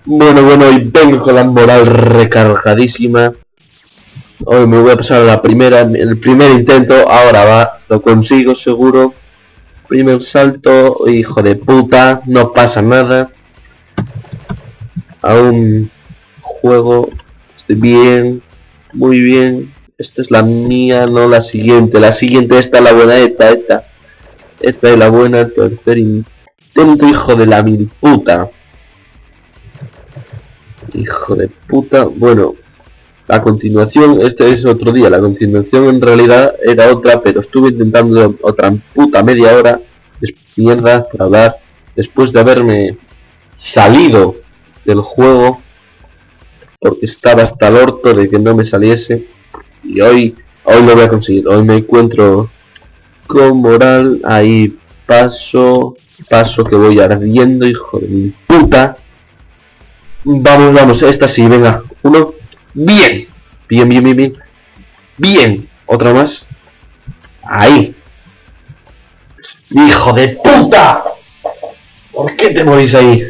Bueno, y vengo con la moral recargadísima. Hoy me voy a pasar la primera, el primer intento, ahora va, lo consigo seguro. Primer salto, hijo de puta, no pasa nada. Aún juego, estoy bien, muy bien. Esta es la mía, no la siguiente. La siguiente, esta es la buena, esta es la buena, tercer intento, hijo de la mil puta. Hijo de puta, bueno, la continuación, este es otro día, la continuación en realidad era otra, pero estuve intentando otra puta media hora, mierda, por hablar, después de haberme salido del juego, porque estaba hasta el orto de que no me saliese, y hoy lo voy a conseguir, hoy me encuentro con moral, ahí paso que voy ardiendo, hijo de mi puta. Vamos, esta sí, venga. Uno. Bien. Bien. Otra más. Ahí. ¡Hijo de puta! ¿Por qué te morís ahí?